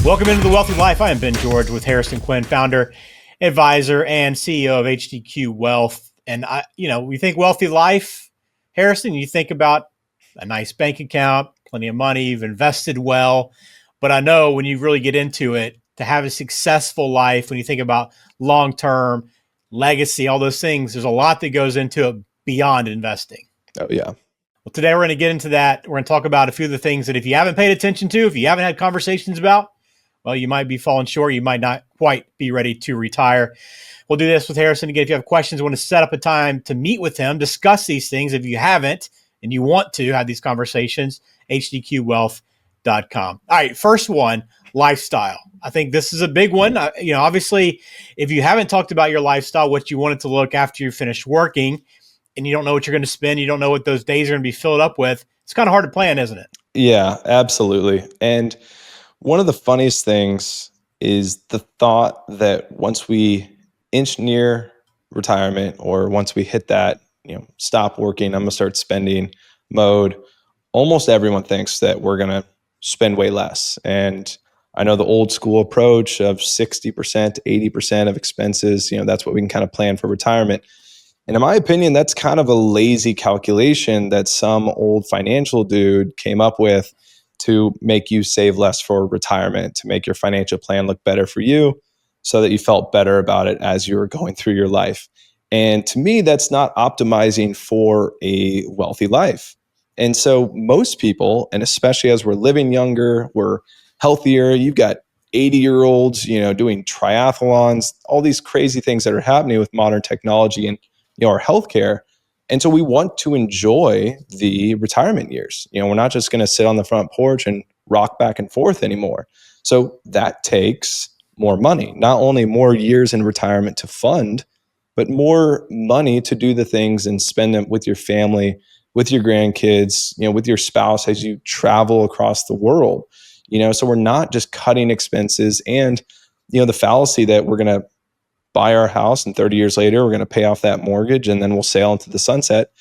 Welcome into The Wealthy Life. I am Ben George with Harrison Quinn, founder, advisor, and CEO of HDQ Wealth. And we think wealthy life, Harrison, you think about a nice bank account, plenty of money, you've invested well. But I know when you really get into it, to have a successful life, when you think about long-term legacy, all those things, there's a lot that goes into it beyond investing. Oh, yeah. Well, today we're going to get into that. We're going to talk about a few of the things that if you haven't paid attention to, if you haven't had conversations about, well, you might be falling short. You might not quite be ready to retire. We'll do this with Harrison again. If you have questions, want to set up a time to meet with him, discuss these things. If you haven't and you want to have these conversations, hdqwealth.com. All right, first one, lifestyle. I think this is a big one. Obviously, if you haven't talked about your lifestyle, what you want it to look after you finish working, and you don't know what you're going to spend, you don't know what those days are going to be filled up with, it's kind of hard to plan, isn't it? Yeah, absolutely. And one of the funniest things is the thought that once we inch near retirement, or once we hit that, stop working, I'm going to start spending mode, almost everyone thinks that we're going to spend way less. And I know the old school approach of 60%, 80% of expenses, that's what we can kind of plan for retirement. And in my opinion, that's kind of a lazy calculation that some old financial dude came up with to make you save less for retirement, to make your financial plan look better for you so that you felt better about it as you were going through your life. And to me, that's not optimizing for a wealthy life. And so most people, and especially as we're living younger, we're healthier. You've got 80-year-olds, doing triathlons, all these crazy things that are happening with modern technology and our healthcare. And so we want to enjoy the retirement years. We're not just going to sit on the front porch and rock back and forth anymore. So that takes more money, not only more years in retirement to fund, but more money to do the things and spend them with your family, with your grandkids, with your spouse as you travel across the world. So we're not just cutting expenses and, the fallacy that we're going to buy our house and 30 years later, we're going to pay off that mortgage and then we'll sail into the sunset.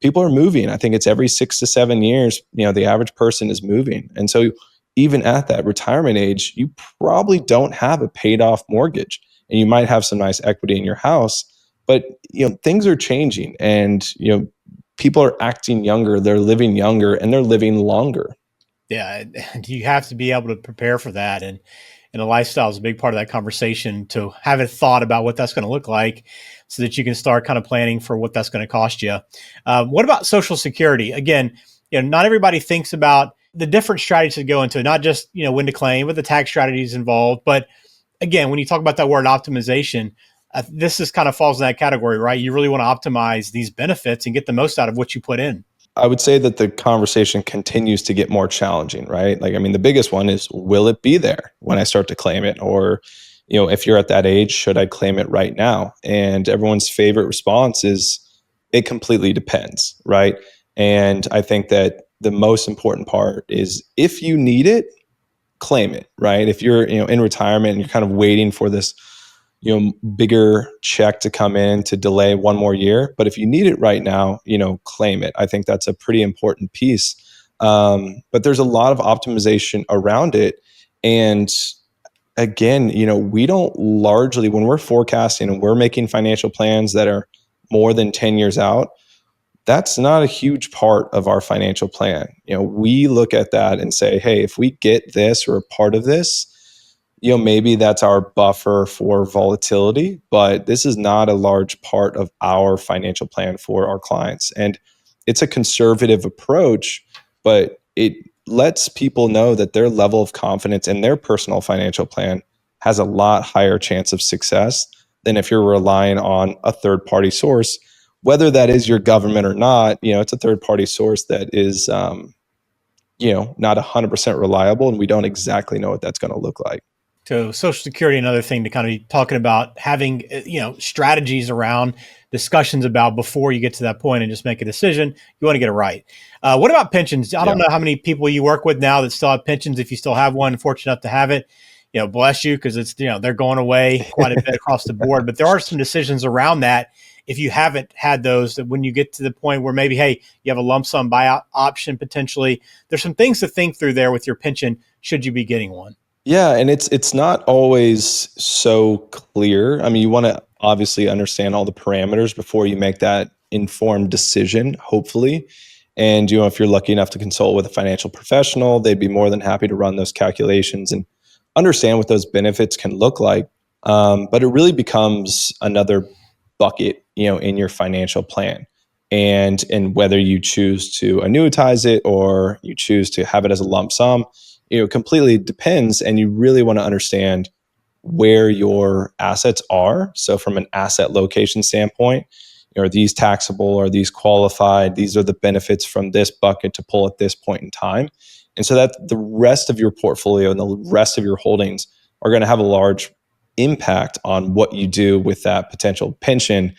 People are moving. I think it's every 6 to 7 years, the average person is moving. And so even at that retirement age, you probably don't have a paid off mortgage, and you might have some nice equity in your house, but things are changing, and people are acting younger, they're living younger, and they're living longer. Yeah, and you have to be able to prepare for that. And the lifestyle is a big part of that conversation, to have a thought about what that's going to look like so that you can start kind of planning for what that's going to cost you. What about Social Security? Again, not everybody thinks about the different strategies to go into, not just, when to claim, but the tax strategies involved. But again, when you talk about that word optimization, this is kind of falls in that category, right? You really want to optimize these benefits and get the most out of what you put in. I would say that the conversation continues to get more challenging, right? The biggest one is, will it be there when I start to claim it? Or, if you're at that age, should I claim it right now? And everyone's favorite response is, it completely depends, right? And I think that the most important part is, if you need it, claim it, right? If you're, in retirement and you're kind of waiting for this, bigger check to come in to delay one more year. But if you need it right now, claim it. I think that's a pretty important piece. But there's a lot of optimization around it. And again, we don't largely, when we're forecasting and we're making financial plans that are more than 10 years out, that's not a huge part of our financial plan. We look at that and say, hey, if we get this or a part of this, maybe that's our buffer for volatility, but this is not a large part of our financial plan for our clients. And it's a conservative approach, but it lets people know that their level of confidence in their personal financial plan has a lot higher chance of success than if you're relying on a third-party source, whether that is your government or not. It's a third-party source that is, not 100% reliable, and we don't exactly know what that's going to look like. So Social Security, another thing to kind of be talking about, having, strategies around, discussions about before you get to that point and just make a decision. You want to get it right. What about pensions? I don't know how many people you work with now that still have pensions. If you still have one, fortunate enough to have it, bless you, because it's, they're going away quite a bit across the board. But there are some decisions around that. If you haven't had those, that when you get to the point where maybe, hey, you have a lump sum buyout option potentially, there's some things to think through there with your pension, should you be getting one. Yeah, and it's not always so clear. I mean, you want to obviously understand all the parameters before you make that informed decision, hopefully. And if you're lucky enough to consult with a financial professional, they'd be more than happy to run those calculations and understand what those benefits can look like. But it really becomes another bucket, in your financial plan. And whether you choose to annuitize it or you choose to have it as a lump sum, completely depends. And you really want to understand where your assets are. So from an asset location standpoint, are these taxable? Are these qualified? These are the benefits from this bucket to pull at this point in time. And so that the rest of your portfolio and the rest of your holdings are going to have a large impact on what you do with that potential pension.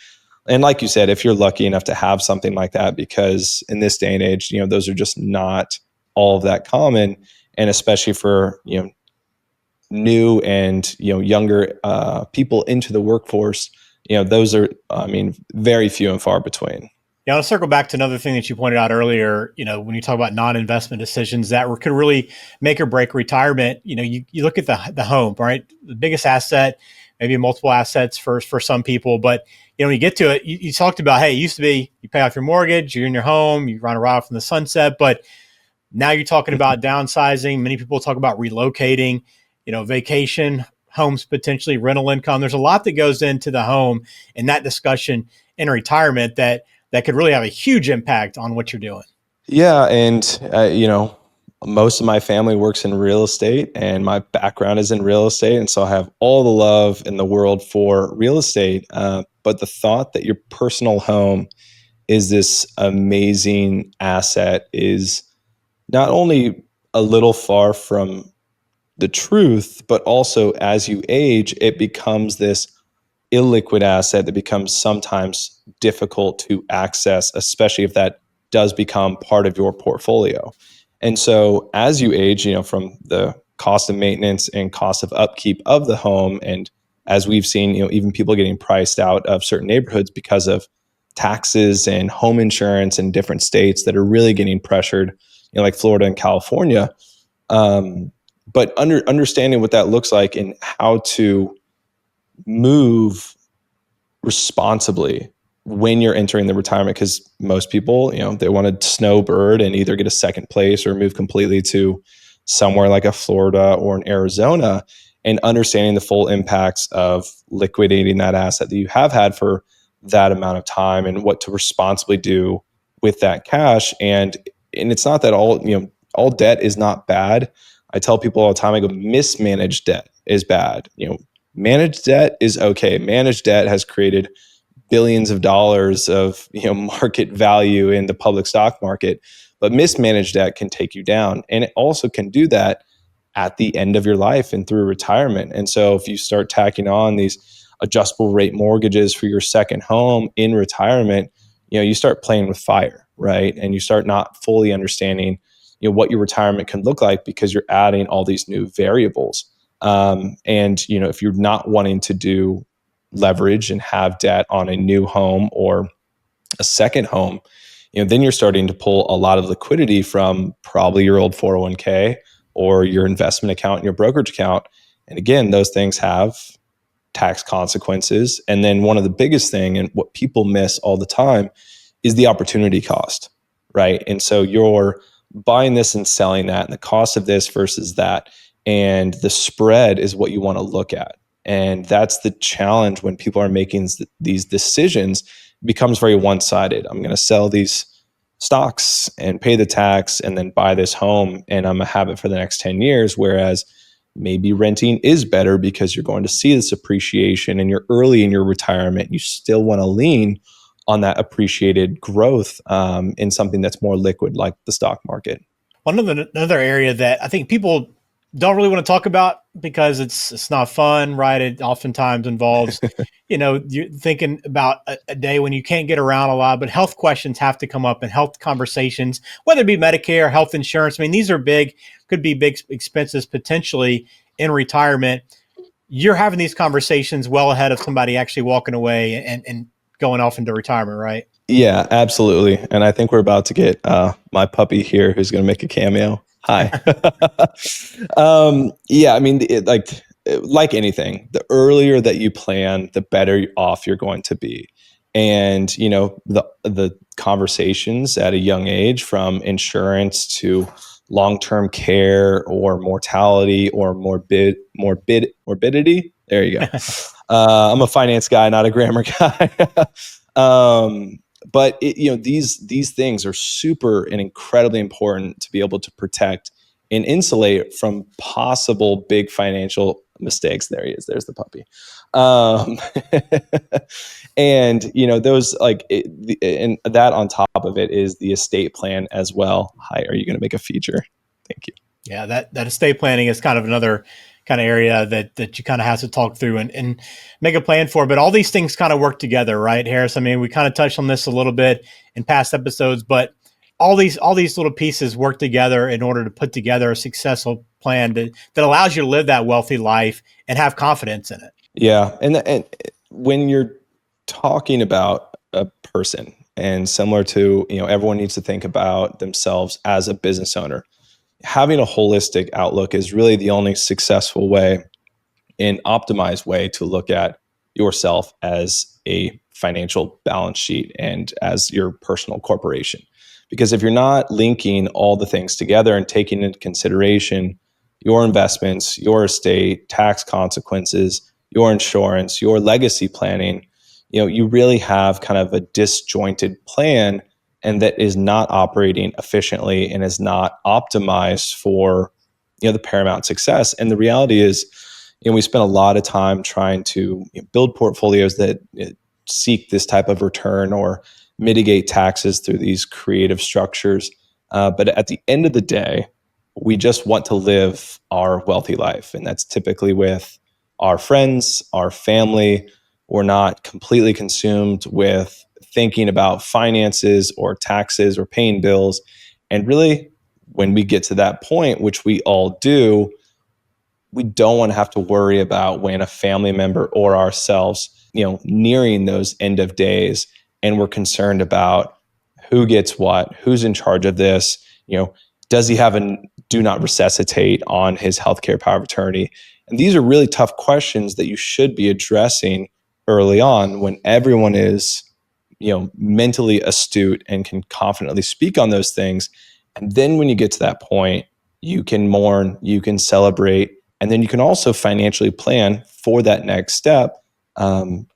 And like you said, if you're lucky enough to have something like that, because in this day and age, those are just not all of that common. And especially for, new and, younger people into the workforce, those are, I mean, very few and far between. Yeah, I'll circle back to another thing that you pointed out earlier. When you talk about non-investment decisions that could really make or break retirement, you look at the home, right? The biggest asset, maybe multiple assets for some people. But when you get to it, you talked about, hey, it used to be you pay off your mortgage, you're in your home, you run a ride from the sunset. But now you're talking about downsizing. Many people talk about relocating, vacation homes, potentially rental income. There's a lot that goes into the home in that discussion in retirement that could really have a huge impact on what you're doing. Yeah, and most of my family works in real estate, and my background is in real estate, and so I have all the love in the world for real estate. But the thought that your personal home is this amazing asset is not only a little far from the truth, but also as you age, it becomes this illiquid asset that becomes sometimes difficult to access, especially if that does become part of your portfolio. And so as you age, from the cost of maintenance and cost of upkeep of the home, and as we've seen, even people getting priced out of certain neighborhoods because of taxes and home insurance in different states that are really getting pressured, like Florida and California. But understanding what that looks like and how to move responsibly when you're entering the retirement, because most people, they want to snowbird and either get a second place or move completely to somewhere like a Florida or an Arizona, and understanding the full impacts of liquidating that asset that you have had for that amount of time and what to responsibly do with that cash. And it's not that all debt is not bad. I tell people all the time, I go, mismanaged debt is bad. Managed debt is okay. Managed debt has created billions of dollars of market value in the public stock market, but mismanaged debt can take you down, and it also can do that at the end of your life and through retirement. And so if you start tacking on these adjustable rate mortgages for your second home in retirement, you start playing with fire, right? And you start not fully understanding what your retirement can look like because you're adding all these new variables. And if you're not wanting to do leverage and have debt on a new home or a second home, then you're starting to pull a lot of liquidity from probably your old 401k or your investment account and your brokerage account. And again, those things have tax consequences. And then one of the biggest thing, and what people miss all the time, is the opportunity cost, right? And so you're buying this and selling that, and the cost of this versus that, and the spread is what you want to look at. And that's the challenge when people are making these decisions. It becomes very one-sided. I'm going to sell these stocks and pay the tax and then buy this home, and I'm going to have it for the next 10 years. Whereas maybe renting is better because you're going to see this appreciation and you're early in your retirement. You still want to lean on that appreciated growth in something that's more liquid like the stock market. Another area that I think people don't really want to talk about because it's not fun, right? It oftentimes involves, you're thinking about a day when you can't get around a lot, but health questions have to come up and health conversations, whether it be Medicare, health insurance. I mean, these are could be big expenses potentially in retirement. You're having these conversations well ahead of somebody actually walking away and going off into retirement, right? Yeah, absolutely. And I think we're about to get my puppy here who's going to make a cameo. Hi. Yeah, I mean, like anything, the earlier that you plan, the better off you're going to be. And the conversations at a young age, from insurance to long-term care or mortality or morbidity. There you go. I'm a finance guy, not a grammar guy. But these things are super and incredibly important to be able to protect and insulate from possible big financial mistakes. There he is. There's the puppy. Um, and those and that on top of it is the estate plan as well. Hi, are you going to make a feature? Thank you. Yeah, that estate planning is kind of another kind of area that you kind of have to talk through and make a plan for. But all these things kind of work together, right, Harris? I mean, we kind of touched on this a little bit in past episodes, but all these little pieces work together in order to put together a successful plan that allows you to live that wealthy life and have confidence in it. Yeah, and when you're talking about a person, and similar to everyone needs to think about themselves as a business owner, having a holistic outlook is really the only successful way and optimized way to look at yourself as a financial balance sheet and as your personal corporation. Because if you're not linking all the things together and taking into consideration your investments, your estate, tax consequences, your insurance, your legacy planning, you really have kind of a disjointed plan, and that is not operating efficiently and is not optimized for the paramount success. And the reality is, we spend a lot of time trying to build portfolios that seek this type of return or mitigate taxes through these creative structures. But at the end of the day, we just want to live our wealthy life. And that's typically with our friends, our family. We're not completely consumed with thinking about finances or taxes or paying bills. And really, when we get to that point, which we all do, we don't want to have to worry about when a family member or ourselves, nearing those end of days, and we're concerned about who gets what, who's in charge of this, does he have a do not resuscitate on his healthcare power of attorney? And these are really tough questions that you should be addressing early on when everyone is, mentally astute and can confidently speak on those things. And then when you get to that point, you can mourn, you can celebrate, and then you can also financially plan for that next step,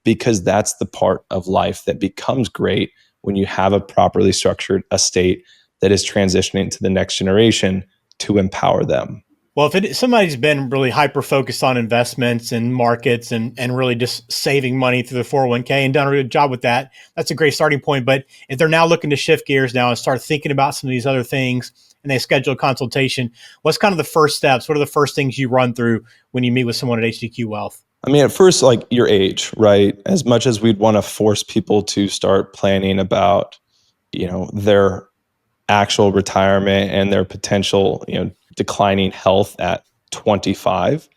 because that's the part of life that becomes great when you have a properly structured estate that is transitioning to the next generation to empower them. Well, if somebody's been really hyper focused on investments and markets and really just saving money through the 401k and done a good job with that, that's a great starting point. But if they're now looking to shift gears now and start thinking about some of these other things and they schedule a consultation, what's kind of the first steps? What are the first things you run through when you meet with someone at HDQ Wealth? I mean, at first, like your age, right? As much as we'd want to force people to start planning about, their actual retirement and their potential, declining health at 25,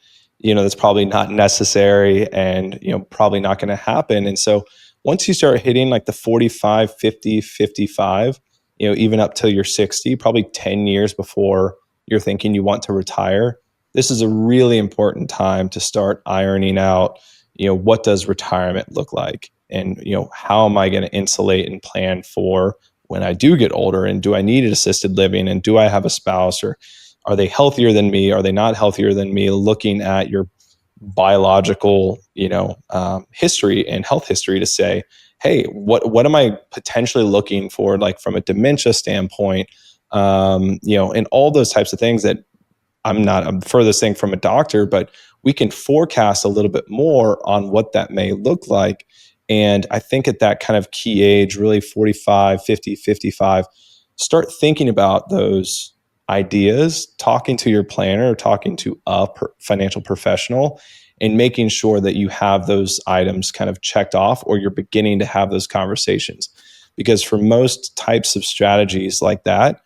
that's probably not necessary and, probably not going to happen. And so once you start hitting like the 45, 50, 55, even up till you're 60, probably 10 years before you're thinking you want to retire, this is a really important time to start ironing out, what does retirement look like? And, how am I going to insulate and plan for when I do get older? And do I need an assisted living? And do I have a spouse? Or are they healthier than me? Are they not healthier than me? Looking at your biological, history and health history to say, hey, what am I potentially looking for, like from a dementia standpoint, and all those types of things that I'm the furthest thing from a doctor, but we can forecast a little bit more on what that may look like. And I think at that kind of key age, really 45, 50, 55, start thinking about those ideas, talking to your planner or talking to a financial professional, and making sure that you have those items kind of checked off, or you're beginning to have those conversations. Because for most types of strategies like that,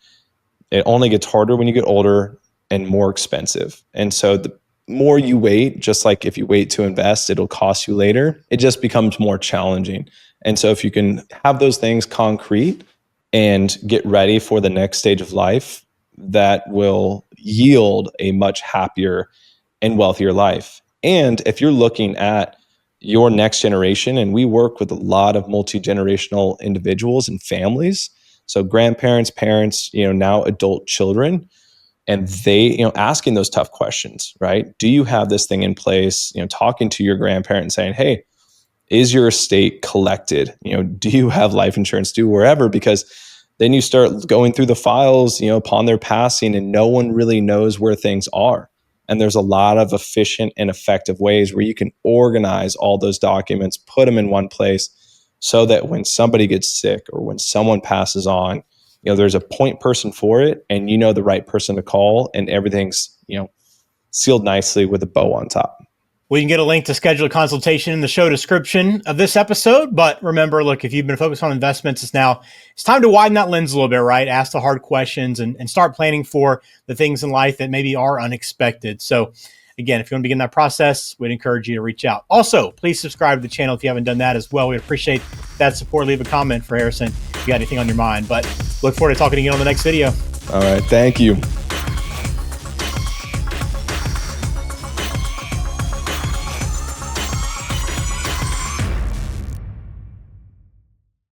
it only gets harder when you get older and more expensive. And so the more you wait, just like if you wait to invest, it'll cost you later. It just becomes more challenging. And so if you can have those things concrete and get ready for the next stage of life, that will yield a much happier and wealthier life. And if you're looking at your next generation, and we work with a lot of multi-generational individuals and families, so grandparents, parents, now adult children, and they, asking those tough questions, right? Do you have this thing in place? Talking to your grandparent and saying, hey, is your estate collected? Do you have life insurance? Do wherever? Because then you start going through the files, upon their passing, and no one really knows where things are. And there's a lot of efficient and effective ways where you can organize all those documents, put them in one place so that when somebody gets sick or when someone passes on, there's a point person for it, and the right person to call, and everything's, sealed nicely with a bow on top. Well, you can get a link to schedule a consultation in the show description of this episode. But remember, look, if you've been focused on investments, it's time to widen that lens a little bit, right? Ask the hard questions and start planning for the things in life that maybe are unexpected. So again, if you want to begin that process, we'd encourage you to reach out. Also, please subscribe to the channel if you haven't done that as well. We'd appreciate that support. Leave a comment for Harrison if you got anything on your mind. But look forward to talking again on the next video. All right. Thank you.